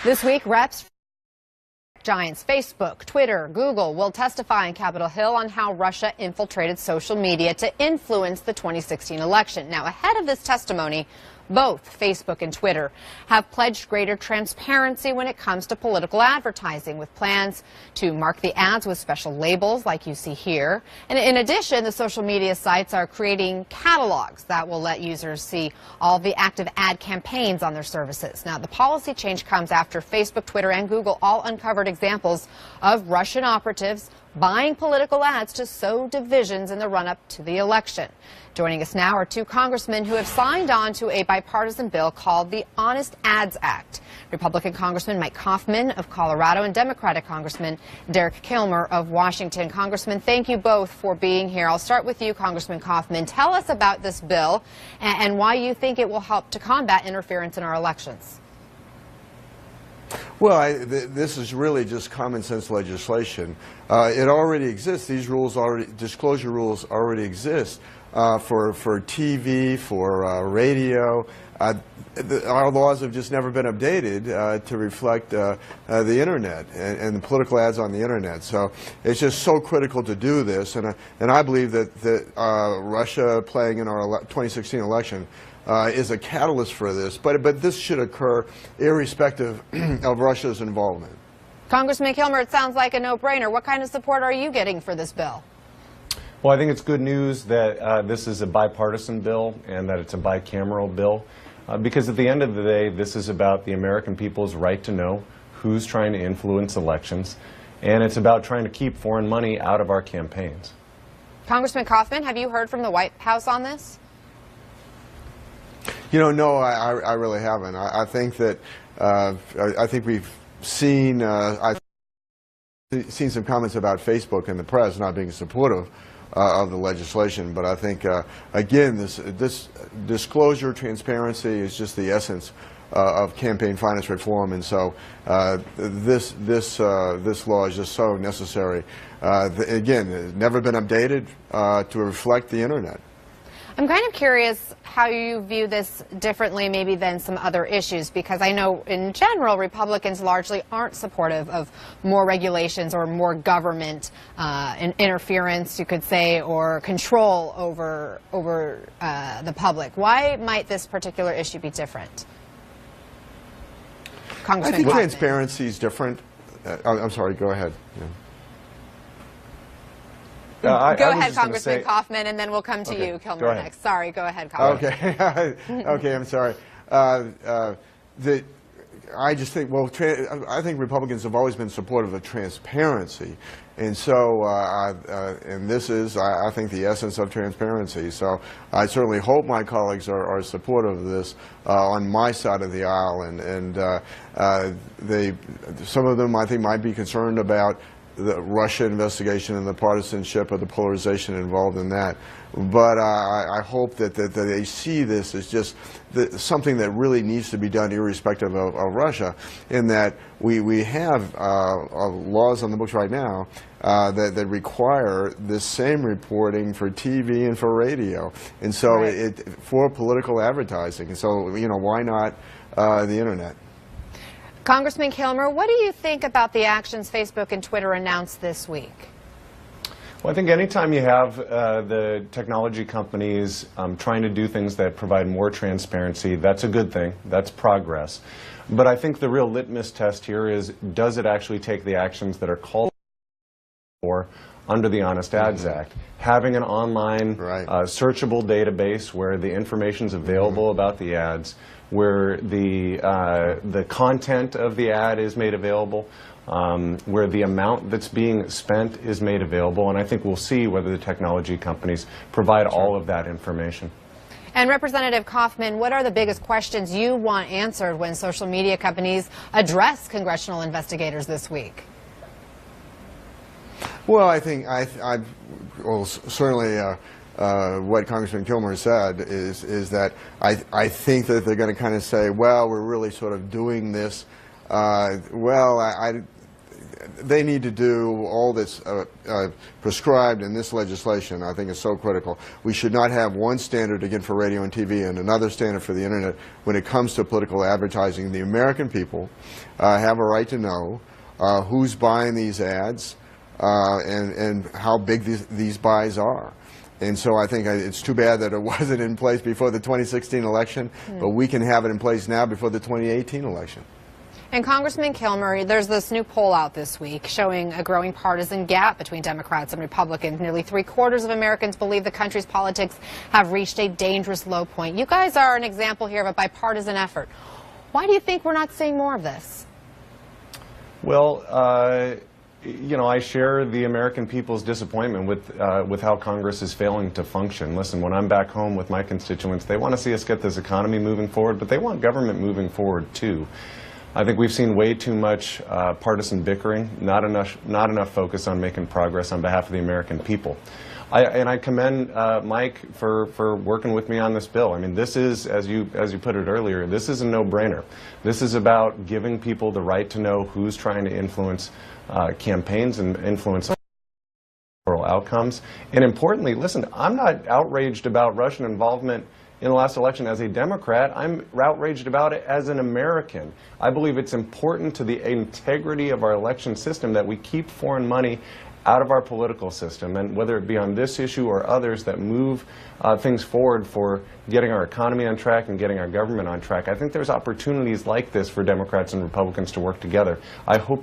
This week, reps giants Facebook, Twitter, Google will testify in Capitol Hill on how Russia infiltrated social media to influence the 2016 election. Now, ahead of this testimony, both Facebook and Twitter have pledged greater transparency when it comes to political advertising, with plans to mark the ads with special labels like you see here. And in addition, the social media sites are creating catalogs that will let users see all the active ad campaigns on their services. Now, the policy change comes after Facebook, Twitter, and Google all uncovered examples of Russian operatives buying political ads to sow divisions in the run-up to the election. Joining us now are two congressmen who have signed on to a bipartisan bill called the Honest Ads Act. Republican Congressman Mike Coffman of Colorado and Democratic Congressman Derek Kilmer of Washington. Congressman, thank you both for being here. I'll start with you, Congressman Coffman. Tell us about this bill and why you think it will help to combat interference in our elections. Well, this is really just common sense legislation. It already exists. These rules disclosure rules already exist for TV, for radio. Our laws have just never been updated to reflect the internet and the political ads on the internet. So it's just so critical to do this, and I believe that Russia playing in our 2016 election is a catalyst for this, but this should occur irrespective of Russia's involvement. Congressman Kilmer, it sounds like a no-brainer. What kind of support are you getting for this bill? Well, I think it's good news that this is a bipartisan bill and that it's a bicameral bill, because at the end of the day, this is about the American people's right to know who's trying to influence elections, and it's about trying to keep foreign money out of our campaigns. Congressman Coffman, have you heard from the White House on this? You know, no, I really haven't. I think that I think we've seen I've seen some comments about Facebook in the press not being supportive of the legislation, but I think again this disclosure, transparency is just the essence of campaign finance reform, and so this law is just so necessary. Again, it's never been updated to reflect the internet. I'm kind of curious how you view this differently maybe than some other issues, because I know in general Republicans largely aren't supportive of more regulations or more government interference, you could say, or control over the public. Why might this particular issue be different? Congressman I think Coffman. transparency is different. I'm sorry, go ahead. Yeah. Go ahead, Congressman Coffman, and then we'll come to you, Kilmer, next. Sorry, go ahead, Coffman. Okay, okay, I'm sorry. I just think, well, I think Republicans have always been supportive of transparency, and so, and this is, I think, the essence of transparency. So I certainly hope my colleagues are supportive of this on my side of the aisle, and some of them, I think, might be concerned about the Russia investigation and the partisanship of the polarization involved in that. But I hope that they see this as just something that really needs to be done irrespective of Russia, in that we have laws on the books right now that require this same reporting for TV and for radio, and so for political advertising. And so, you know, why not the internet? Congressman Kilmer, what do you think about the actions Facebook and Twitter announced this week? Well, I think anytime you have the technology companies trying to do things that provide more transparency, that's a good thing. That's progress. But I think the real litmus test here is, does it actually take the actions that are called for under the Honest Ads Act? Having an online searchable database where the information is available about the ads, where the content of the ad is made available, where the amount that's being spent is made available, and I think we'll see whether the technology companies provide all of that information. And Representative Coffman, what are the biggest questions you want answered when social media companies address congressional investigators this week? Well, I think well, certainly what Congressman Kilmer said is that I think that they're going to kind of say, well, we're really sort of doing this. Well, they need to do all that's prescribed in this legislation. I think is so critical. We should not have one standard again for radio and TV and another standard for the internet when it comes to political advertising. The American people have a right to know who's buying these ads and how big these buys are. And so I think it's too bad that it wasn't in place before the 2016 election, but we can have it in place now before the 2018 election. And Congressman Kilmer, there's this new poll out this week showing a growing partisan gap between Democrats and Republicans. Nearly 3/4 of Americans believe the country's politics have reached a dangerous low point. You guys are an example here of a bipartisan effort. Why do you think we're not seeing more of this? Well, you know, I share the American people's disappointment with how Congress is failing to function. Listen, when I'm back home with my constituents, they want to see us get this economy moving forward, but they want government moving forward too. I think we've seen way too much partisan bickering, not enough focus on making progress on behalf of the American people. And I commend Mike for working with me on this bill. I mean, this is, as you put it earlier, this is a no-brainer. This is about giving people the right to know who's trying to influence campaigns and influence outcomes. And importantly, listen, I'm not outraged about Russian involvement in the last election as a Democrat. I'm outraged about it as an American. I believe it's important to the integrity of our election system that we keep foreign money out of our political system, and whether it be on this issue or others that move things forward for getting our economy on track and getting our government on track. I think there's opportunities like this for Democrats and Republicans to work together. I hope you